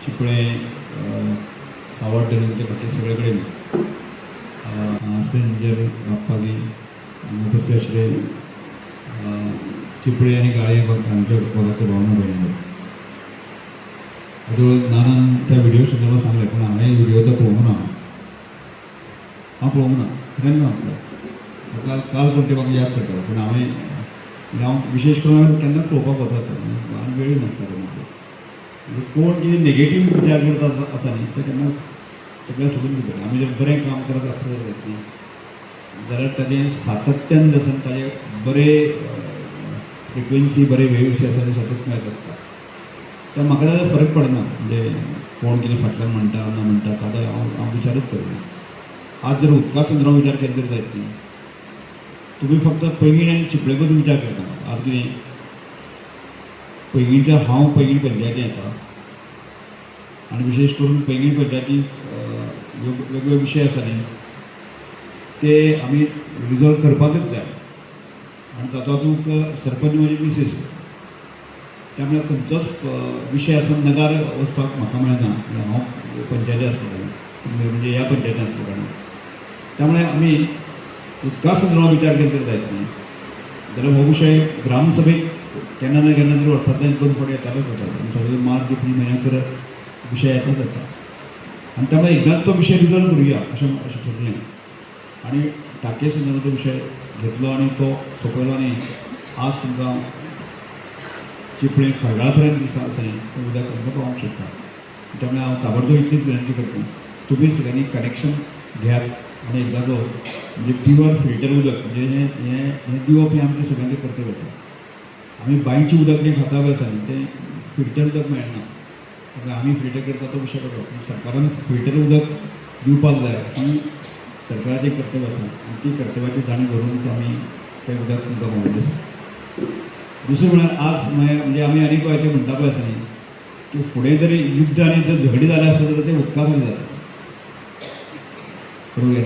चिपळे सावड धरून ते फाटी सगळे कडेन आसंजर बाप्पागी तसे अशे चिपळे आनी गाळे हांचे भागांतले भावना भयणीवर हातूंत नानान त्या व्हिडिओ सुद्दां सांगले पूण हांवें व्हिडिओ तो पळोवंक ना हांव पळोवंक ना खरें ना काल कोण ते म्हाका याद करता पूण हांव विशेश करून हांवें केन्नाच पळोवपाक वचत आनी वेळ नासता म्हणजे कोण कितें नेगेटीव विचार करता आसा न्ही ते केन्नाच सगळें सोडून दिवपाक आमी जर बरें काम करत आसलें जाल्यार ताजें सातत्यान जर ताजें बरें फ्रिक्वेन्सी बरे वेव्स आसा ते सतत मेळत आसता तर म्हाका ताजो फरक पडना म्हणजे कोण कितें फाटल्यान म्हणटा ना म्हणटा ताका हांव विचारच करना आज जर उदका संदर्भात विचार केलो तरी जायत न्ही तुमी फक्त पैंगीण आनी चिपळे बद्दल विचार करता आज कितें पैंगीणच्या हांव पैंगीण पंचायतीन येता आनी विशेश करून पैंगीण पंचायतींत वेगवेगळे विशय आसा न्ही ते आमी रिजॉल्व करपाकच जाय आनी तातूंत सरपंच म्हजी मिसेस त्यामुळे खंयचोच विशय आसून नगार वचपाक म्हाका मेळना हांव पंचायती आसतलो म्हणजे ह्या पंचायतीन आसलो कारण त्यामुळे आमी उदका संदर्भात विचार केलो तरी जायत न्ही जाल्यार हो विशय ग्रामसभेक केन्ना ना केन्ना तरी वर्सांतल्यान 2 फावटी येतालोच वता सगळे मार्च एप्रील म्हयन्यांत तर विशय येताच येता आनी त्यामुळे एकदांच तो विशय रिजॉल्व करुया अशें ठरलें आनी टाकये संदर्भात तो विशय घेतलो आनी तो सोंपयलो आनी आज तुमकां चिपळे खळगाळ पर्यंत दिसा आसा न्ही तें उदक आमकां पावोवंक शकता त्यामुळे हांव ताबडतोब इतलीच विनंती करता तुमी सगळ्यांनी कनेक्शन घेयात आनी एकदाचो म्हणजे प्युअर फिल्टर उदक म्हणजे हें दिवप हें आमचें सगळ्यांचें कर्तव्य आसा आमी बांयचें उदक जें खाता पळय आसा न्ही तें फिल्टर उदक मेळना त्यामुळे आमी फिल्टर करता तो विशय वेगळो सरकारान फिल्टर उदक दिवपाक जाय ही सरकाराचें कर्तव्य आसा आनी ती कर्तव्याची जाणीव करूनच आमी तें उदक तुमकां पावोवंक आसा दुसरें म्हळ्यार आज म्हणजे आमी आनी गोंयचें म्हणटा पळय आसा न्ही की फुडें जरी युद्ध आनी जर झगडी जाले आसत जाल्यार ते उदका खातीर जाता बरोबर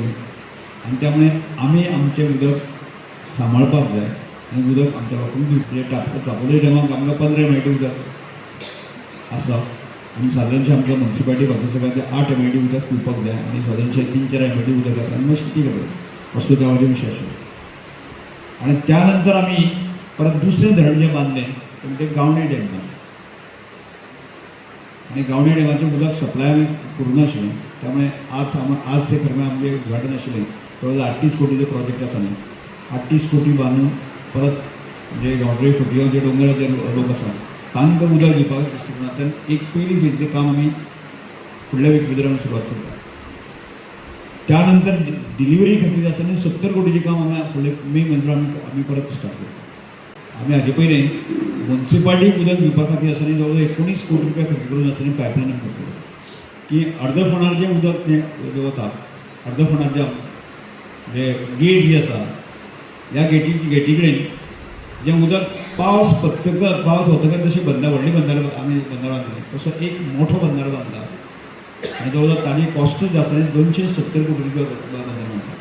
आनी त्यामुळे आमी आमचें उदक सांबाळपाक जाय आनी उदक आमच्या लोकांक दिवचें चापोली डॅमाक आमकां 15 MLD उदक आसा आनी सादारणशें आमकां म्युनिसिपालिटी बाकी 8 MLD उदक पिवपाक जाय आनी सादारणशें 3-4 MLD उदक आसा आनी मातशी ती करता असो गांवाचे विशय आशिल्लो आनी त्या नंतर आमी परत दुसरें धरण जें बांदलें तें गावणे डॅम आनी गावणे डॅमाचें उदक सप्लाय आमी करूं नाशिल्लें त्यामुळे आज ते खरें आमचें उद्घाटन आशिल्लें जवळ 38 कोटीचो प्रोजेक्ट आसा न्ही 38 कोटी बांदून परत म्हणजे गांवडोळी खोतिगांव जे दोंगराचे लोक आसा तांकां उदक दिवपाक दिसनातल्यान एक पयलीं फेजीचें काम आमी फुडल्या वीक भितर आमी सुरवात करता त्या नंतर डिलिव्हरी खातीर आसा न्ही 70 कोटीचें काम आमी फुडले मे म्हयन्यात आमी परत स्टार्ट करता आमी हाजे पयलीं म्युनिसिपालिटीक उदक दिवपा खातीर आसा न्ही जवळ 19 कोटी रुपया खर्च करून आसा न्ही पायपलायन करतलो की अर्द फोंडार जें उदक जें वता अर्द फोंडार जे गेट जी आसा ह्या गेटी कडेन जें उदक पावस वतकच जशें बंदार व्हडली बंदार आमी बंदार बांदली तसो एक मोठो बंदार बांदता आनी जवळ ताजी कॉस्टूच जाता 270 कोटी रुपया बंदार बांदता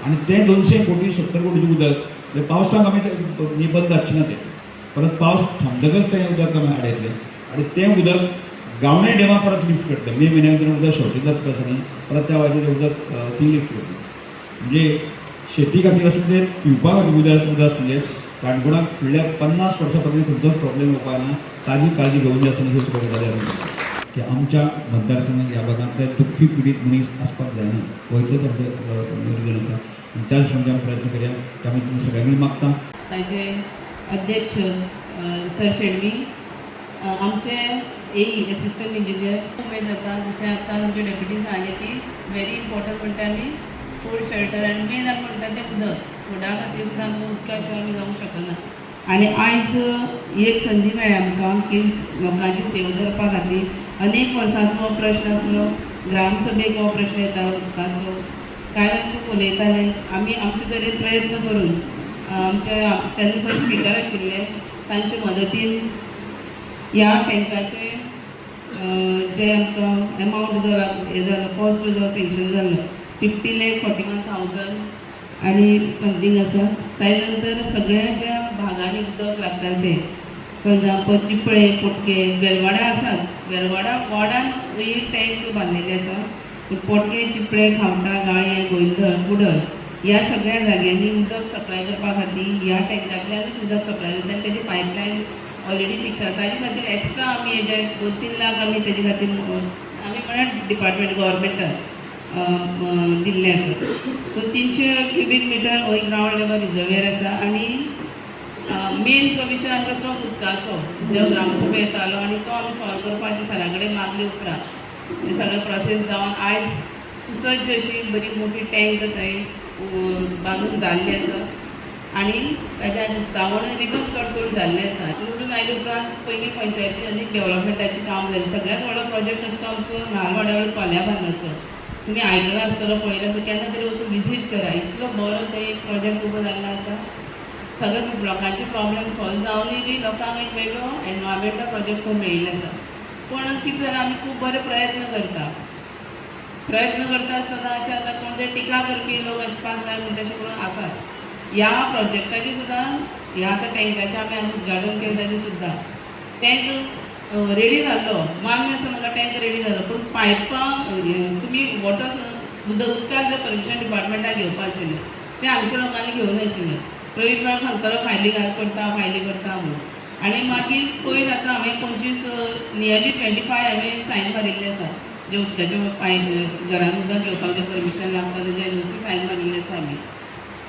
आनी तें 270 कोटीचें उदक तें पावसाक आमी बंद जावचें ना तें परत पावस थांबतकच तें उदक आमी आडयतलें आनी तें उदक गावणे डॅमा परत लिफ्ट करतले मे म्हयन्याक जर उदक शॉर्टेज जाता आसा न्ही परत त्या वाजेर उदक ती लिफ्ट करतली म्हणजे शेती खातीर आसूं तें पिवपा खातीर उदक आसलें काणकोणाक फुडल्या 50 वर्सां पर्यंत खंयचोच प्रॉब्लेम येवपा ना ताजी काळजी घेवून जी आसा न्ही ह्यो जाल्यार की आमच्या मतदारसंघात ह्या भागांतले दुख्खी पिडीत मनीस आसपाक जायना गोंयचोच आमचो रिजन आसा आनी त्या दिसांनी आमी प्रयत्न करया ते आमी तुमी सगळ्यांनी मागता ताजे अध्यक्ष सर शेणवी आमचे एई असिस्टंट इंजिनियर उमेद जाता जशें आतां आमचे डेप्युटी सांगले की व्हेरी इम्पॉर्टंट म्हणटा आमी फूड शेल्टर आनी मेन आमी म्हणटा तें उदक फुडा खातीर सुद्दां आमकां उदका शिवाय आमी जावंक शकना आनी आयज एक संदी मेळ्ळी आमकां की लोकांची सेवा करपा खातीर अनेक वर्सांचो हो प्रश्न आसलो ग्रामसभेक हो प्रश्न येतालो उदकाचो कांय लोक उलयताले आमी आमचे तरेन प्रयत्न करून आमचे तेन्ना सर स्पिकर आशिल्ले तांचे मदतीन ह्या टँकाचे जे आमकां एमावंट जो हे जालो कॉस्ट जो सँक्शन जाल्लो 50,41,000 आनी समथींग आसा ताजे नंतर सगळ्या ज्या भागांनी उदक लागता ते फॉर एग्जाम्पल चिपळे पोटके वेलवाडा आसात वेलवाडा वॉर्डान ही टँक बांदिल्ली आसा पूण पोटके चिपळे खावटा गाळये गोंयदळ कुडल ह्या सगळ्या जाग्यांनी उदक सप्लाय करपा खातीर ह्या टँकांतल्यानूच उदक सप्लाय जाता आनी तेजी पायपलायन ऑलरेडी फिक्स आसा ताजे खातीर एक्स्ट्रा आमी हेजे 2-3 लाख आमी तेजे खातीर आमी म्हळ्यार डिपार्टमेंट गव्हर्मेंटान दिल्ले आसा सो 300 क्युबीक मिटर हो ग्रावंड लेवल रिजर्वेर आसा आनी मेन जो विशय आमकां तो उदकाचो जो ग्रामसभे येतालो आनी तो आमी सॉल्व करपाक सरा कडेन मागले उपरांत हे सगळें प्रोसेस जावन आयज सुसज्ज अशी बरी मोठी टँक थंय बांदून जाल्ली आसा आनी ताच्या उदकावण रिगम कट करून जाल्लें आसा निवडून आयले उपरांत पयलीं पंचायती अनेक डेव्हलपमेंटाचें काम जालें सगळ्यांत व्हडलो प्रोजेक्ट आसता आमचो म्हालवाड्यावयलो कोल्या बांदपाचो तुमी आयकलां आसतलो पळयलां आसता केन्ना तरी वचून विजीट करा इतलो बरो थंय एक प्रोजेक्ट उबो जाल्लो आसा सगळे लोकांचे प्रॉब्लेम सॉल्व जावनय बी लोकांक एक वेगळो एनवायरमेंटल प्रोजेक्ट थंय मेळिल्लो आसा पण कितें जाल्यार आमी खूब बरे प्रयत्न करता आसतना अशें आतां कोण ते टिका करपी लोक आसपाक जाय म्हण तशें करून आसात ह्या प्रोजेक्टाची सुद्दां ह्या आतां टँकाचें आमी आज उद्घाटन केलें ताजें सुद्दां टँक रेडी जाल्लो मान्य आसा म्हाका टँक रेडी जालो पूण पायपां तुमी वॉटर उदकाक जर परमिशन डिपार्टमेंटाक घेवपाक आशिल्लें तें आमच्या लोकांनी घेवून नाशिल्लें प्रवीण राव सांगतालो फायली करता म्हणून आनी मागीर पयर आतां हांवें 25 नियरली 25 हांवें सायन मारिल्ले आसा जे उदकाचे घरान उदक घेवपाक जे परमिशन लागता तेजे एनओसी सायन मारिल्ले आसा आमी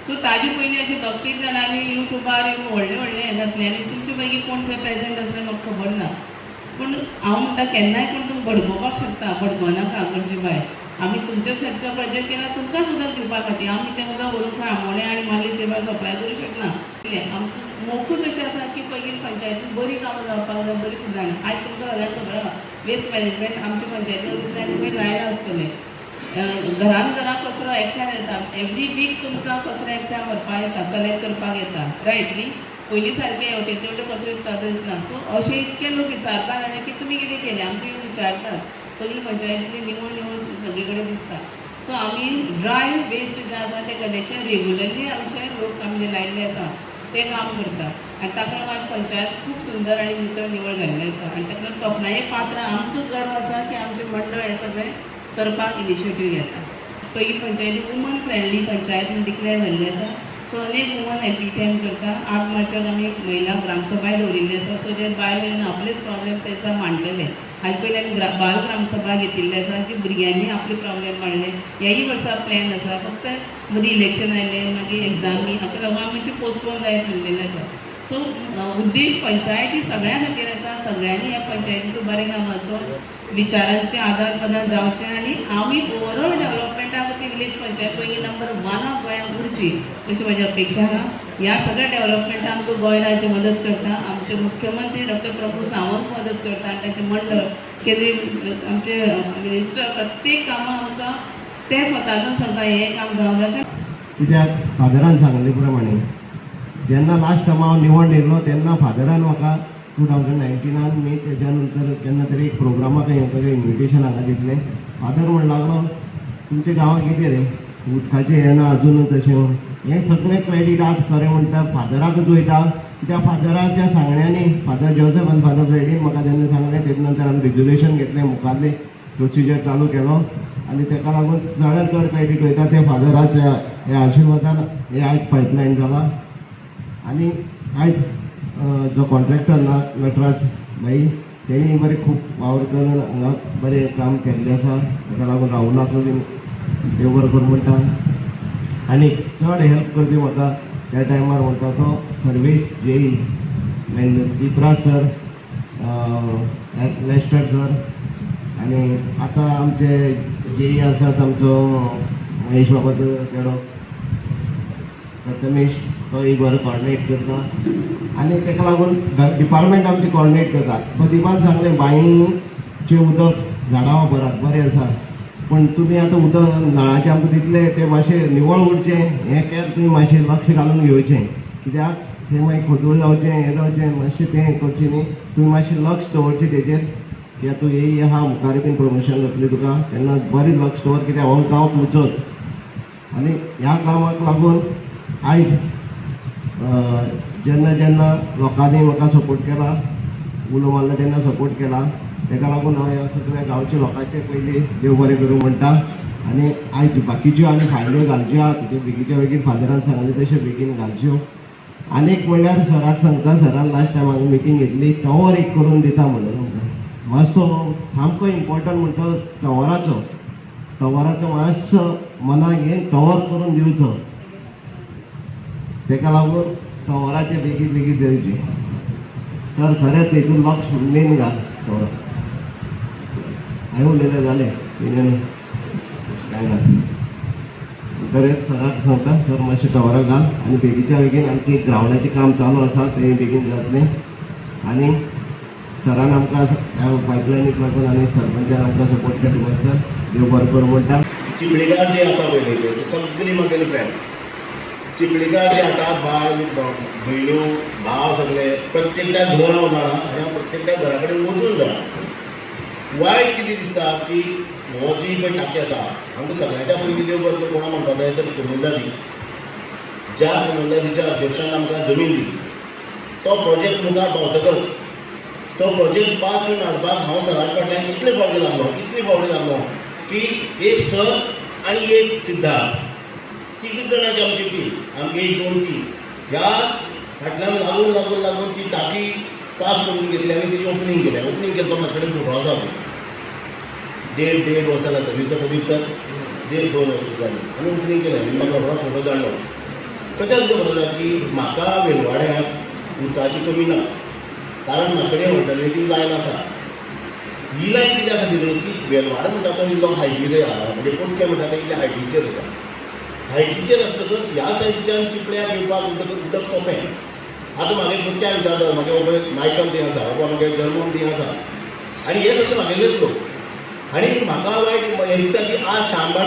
सो ताजे पयलीं अशें 2-3 जाणांनी युट्यूबार व्हडले हें घातलें आनी तुमचे पैकी कोण थंय प्रेजेंट आसलें म्हाका खबर ना पूण हांव म्हणटा केन्नाय पूण तुमी भडकोवपाक शकता भडकोनाका करची बाय आमी तुमचेच खातीर प्रोजेक्ट केला तुमकांच उदक दिवपा खातीर आमी तें उदक व्हरून खंय आमोणे आनी मागीर ते भायर सप्लाय करूं शकना आमचो मोखूच अशें आसा की पयलीं पंचायतीन बरी कामां जावपाक जाय बरी सुदारणी आयज तुमकां सगळ्यांक खबर आहा वेस्ट मॅनेजमेंट आमच्या पंचायतीन पयर लायला आसतलें घरान कचरो एकठांय येता एवरी वीक तुमकां कचरो एकठांय व्हरपाक येता कलेक्ट करपाक येता रायट न्ही पयलीं सारकें हेवटेन तेवटेन कचरो दिसता तो दिसना सो अशें इतके लोक विचारपाक लागले की तुमी कितें केलें आमकां विचारतात पयलीं पंचायतींतली निवळ सगळे कडेन दिसता सो आमी ड्राय वेस्ट जें आसा तें कनेक्शन रेगुलरली आमचे लोक आमी लायिल्ले आसा तें काम करता आनी ताका लागून आयज पंचायत खूब सुंदर आनी निवळ जाल्लें आसा आनी ताका लागून तोखणाये पात्र आमकां गर्व आसा की आमचें मंडळ हें सगळें करपाक इनिशिएटीव घेता पयलीं पंचायती वुमन फ्रेंडली पंचायत म्हूण डिक्लेअर जाल्ली आसा सो अनेक वुमन एपीटीएम करता 8 मार्चाक आमी एक महिला ग्रामसभा दवरिल्ली आसा सो जे बायलांनी आपलेच प्रॉब्लेम ते दिसा मांडलेले हाजे पयलीं आमी बाल ग्रामसभा घेतिल्ली आसा जी भुरग्यांनी आपले प्रॉब्लेम मांडले ह्याय वर्सा प्लॅन आसा फक्त मदीं इलेक्शन आयलें मागीर एग्जामी हाका लागून आमचे पोस्टपोन जायत उरलेलें आसा सो उद्देश पंचायती सगळ्यां खातीर आसा सगळ्यांनी ह्या पंचायतीचो बरें कामाचो विचारांचें आदार प्रदान जावचें आनी आमी ओवरऑल डेव्हलपमेंटा खातीर विलेज पंचायत पयलीं नंबर 1 ऑफ गोंयांत उरची अशी म्हाजी अपेक्षा आहा ह्या सगळ्या डेव्हलपमेंटाक आमकां गोंय राज्य मदत करता आमचे मुख्यमंत्री डॉक्टर प्रभू सावंत मदत करता आनी ताचें मंडळ केंद्रीय आमचे मिनिस्टर प्रत्येक कामां आमकां ते स्वताच्यान सांगता हें काम जावं जाता कित्याक फादरान सांगले प्रमाणे जेन्ना लास्ट टायम हांव निवड येयलो तेन्ना फादरान म्हाका 2019 मी त्याच्या नंतर केन्ना तरी एक प्रोग्रामाक येवपाक इन्विटेशन हांगा दिल्लें फादर म्हण लागलो तुमच्या गांवांत कितें रे उदकाचें हें ना अजून तशें हें सगळें क्रेडीट आज खरें म्हणटा फादराकच वयता कित्याक फादराच्या सांगण्यानी फादर जोसेफ आनी फादर फ्रेडीन म्हाका जेन्ना सांगलें तेजे नंतर आमी रिजोल्युशन घेतलें मुखारलें प्रोसिजर चालू केलो आनी ताका लागून चडांत चड क्रेडीट वयता ते फादराच्या हे आशिर्वादान हे आयज पायपलायन जाला आनी आयज जो कॉन्ट्रॅक्टर नटराज भाई तेणी बरें खूब वावर करून हांगा बरें काम केल्लें आसा ताका लागून राहुलाक बीन देव बरें करूं म्हणटा आनी चड हेल्प करपी म्हाका त्या टायमार म्हणटा तो सर्वेश जेई दिपराज सर लेस्टर सर आनी आतां आमचे जेई आसात आमचो महेश बाबाचो चेडो प्रथमेश तोय बरो कॉर्डिनेट करता आनी ताका लागून डिपार्टमेंट आमचे कॉर्डिनेट करता प्रतिभान सांगलें बांयचें उदक झाडां वापरात बरें आसा पूण तुमी आतां उदक नळाचें आमकां दितलें तें मातशें निवळ उरचें हें केर तुमी मातशें लक्ष घालून घेवचें कित्याक तें मागीर खोदूळ जावचें हें जावचें मातशें तें करचें न्ही तुमी मातशें लक्ष दवरचें तेजेर कित्याक तूं येयी आहा मुखार बीन प्रमोशन जातलें तुका तेन्ना बरें लक्ष दवर कित्याक हो गांव तुमचोच आनी ह्या कामाक लागून आयज जेन्ना जेन्ना लोकांनी म्हाका सपोर्ट केला, उलो मारला तेन्ना सपोर्ट केला, ताका लागून हांव ह्या सगळ्या गांवच्या लोकांचे पयलीं देव बरें करूं म्हणटा. आनी आयज बाकीच्यो आनी फायल्यो घालच्यो आहा, ते बेगीच्या बेगीन फादरान सांगले तशें बेगीन घालच्यो. आनीक म्हणल्यार सराक सांगता, सरान लास्ट टायम हांगा मिटींग घेतली, टॉवर एक करून दिता म्हणून आमकां. मातसो सामको इम्पॉर्टंट म्हणटा टॉवराचो मातसो मनाक घेवन टॉवर करून दिवचो. ताका लागून टॉवराचे बेगीन बेगीन देवचे. सर खरेंच तेतून लक्ष मेन घाल टॉवर. हांवें उलयलें जालें तेणें कांय ना. खरेंच सराक सांगता, सर मातशें टॉवराक घाल आनी बेगीच्या बेगीन आमची ग्रावंडाचें काम चालू आसा तें बेगीन जातलें. आनी सरान आमकां ह्या पायपलायनीक लागून आनी सरपंचान आमकां सपोर्ट केले बद्दल देव बरें करूं म्हणटा. चिपळीकार जे आसा पळय ते सगळीं म्हागेली फ्रेंड. चिपळीकार जे आसा बायल भयण्यो भाव सगळे प्रत्येकल्या घर हांव जाणा आनी हांव प्रत्येकल्या घरा कडेन वचून जाणा. वायट कितें दिसता की हो जी पळय टाकी आसा आमकां सगळ्यांच्या पयलीं देव बरें करूं कोणा म्हणटा जाय तर कोमुल्लादी, ज्या कोमुल्लादीच्या अध्यक्षान आमकां जमीन दिली, तो प्रोजेक्ट मुखार पावतकच तो प्रोजेक्ट पास करून हाडपाक हांव सराच्या फाटल्यान इतले फावटी लागलो की एक सर आनी एक सिद्धार्थ, तिगूच जाणांची आमची टीम, आमची 1-2 टीम ह्या फाटल्यान लागून ती टाकी पास करून घेतली आनी तेजी ओपनिंग केलें. ओपनिंग केलं तो म्हाजे कडेन फोटो आसा. 1.5 वर्सां जाता सर्विसा पयलीं सर 1.5-2 वर्सां जाली आनी ओपनिंग केलें आनी म्हाका व्हडलो फोटो धाडलो. कशें खबर आसा की म्हाका वेलवाड्याक उदकाची कमी ना, कारण म्हाजे कडेन ऑल्टरनेटीव लायन आसा. ही लायन कित्या खातीर की वेलवाडो म्हणटा तो इल्लो हायटीर आहा, म्हणजे पणके म्हणटा तो इल्ल्या हायटीचेर आसा. हायटीचेर आसतकच ह्या सायडीच्यान चिपळ्याक येवपाक उदक सोंपें. आतां म्हागे भुरग्यांक विचारता, म्हागे मायकल थंय आसा, म्हागे जर्मन थंय आसा, आनी हे सगळे म्हागेलेच लोक. आनी म्हाका वायट हें दिसता की आज श्याम ना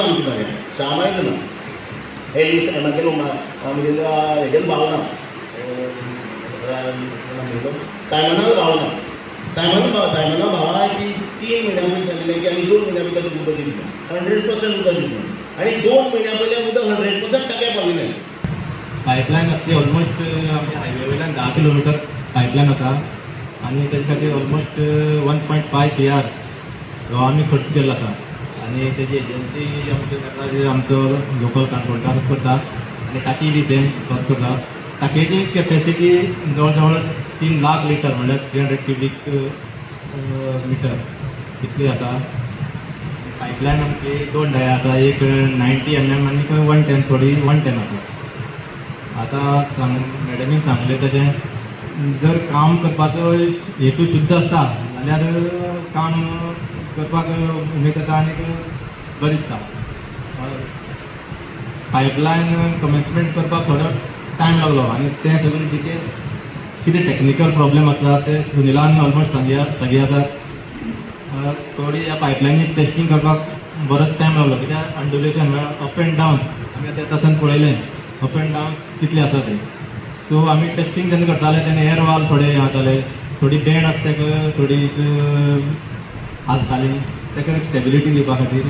आमचे म्हागे, श्याम आयलो ना. हे म्हागेलो हेगेलो भाव ना, सायमनाचो भाव ना. सायमना भावा की 3 म्हयन्या पयलीं सांगिल्लें की आनी 2 म्हयन्या भितर उदक दितलें, 100% उदक दितलें. आनी 2 म्हयन्या पयलीं उदक 100% टाक्या पाविल्लें. पायपलायन आसा ती ऑलमोस्ट आमच्या हायवे वयल्यान 10 किलोमिटर पायपलायन आसा आनी तेजे खातीर ऑलमोस्ट 1.5 CR हो आमी खर्च केल्लो आसा. आनी तेजी एजन्सी आमचो लोकल काणकोणकारूच करता आनी टाकी बी सेम तोच करता. टाकयेची कॅपेसिटी जवळ जवळ 3 लाख लिटर म्हणल्यार 300 क्युबिक मिटर इतली आसा. पायपलायन आमची 2 डाय आसा, एक 90 mm आनी 110 थोडी 110 आसा. आतां मॅडमीन सांगलें तशें जर काम करपाचो हेतू शुद्ध आसता जाल्यार काम करपाक उमेद येता आनी बरें दिसता. पायपलायन कमेन्समेंट करपाक थोडो टायम लागलो आनी तें सगळें डिटेल कितें टॅक्निकल प्रॉब्लेम आसा ते सुनिलान ऑलमोस्ट सगळी आसात. थोडी ह्या पायपलायनीक टेस्टींग करपाक बरोच टायम लागलो, कित्याक अंडुलेशन म्हळ्यार अप एंड डावन्स आमी आतां येता सावन पळयलें अप एंड डावन्स कितले आसा ते. सो आमी टेस्टींग जेन्ना करताले तेन्ना एअर वाल थोडे जाताले, थोडी बेंड आसता तेका थोडीच हालताली, तेका स्टेबिलिटी दिवपा खातीर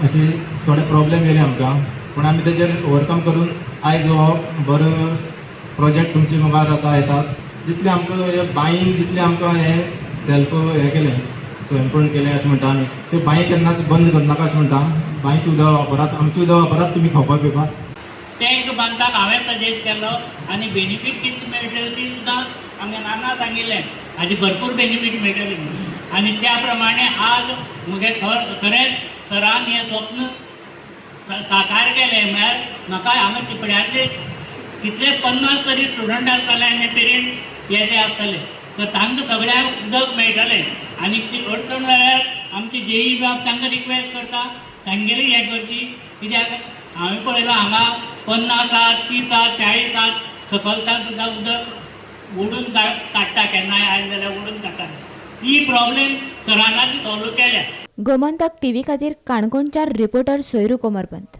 अशे थोडे प्रॉब्लेम येयले आमकां. पूण आमी तेजेर ओवरकम करून आयज हो बरो प्रोजेक्ट तुमचे मुखार आतां येतात. जितले आमकां हे बांयीन जितले आमकां हे सेल्फ हें केलें स्वयंपूर्ण केलें अशें म्हणटा आमी, त्यो बांय केन्नाच बंद करनाका अशें म्हणटा. बांयचें उदक वापरात, आमचें उदक वापरात तुमी खावपाक पिवपाक. टँक बांदपाक हांवें सजेस्ट केलो आनी बेनिफीट कितली मेळटली ती सुद्दां आमगे नाना सांगिल्लें, हाजी भरपूर बेनिफीट मेळटली. आनी त्या प्रमाणे आज म्हगे खरेंच सरान हें स्वप्न साकार केलें. म्हळ्यार म्हाका हांगा चिपळ्यांतले कितले 50 तरी स्टुडंट आसताले आनी पेरंट हे जे आसताले, तर तांकां सगळ्यांक उदक मेळटलें. आनी ती अडचण जाल्यार आमची JEE बाब तांकां रिक्वेस्ट करता तांगेली हें करची. कित्याक हांवें पळयलां हांगा 50, 30, 40 सकलसान सुद्दां उदक ओडून काडटा, केन्नाय आयलें जाल्यार ओडून काडटा. ती प्रॉब्लेम सरानाची सॉल्व केल्या. गोमंतक TV खातीर काणकोणच्या रिपोर्टर सोयरू कोमरपंत.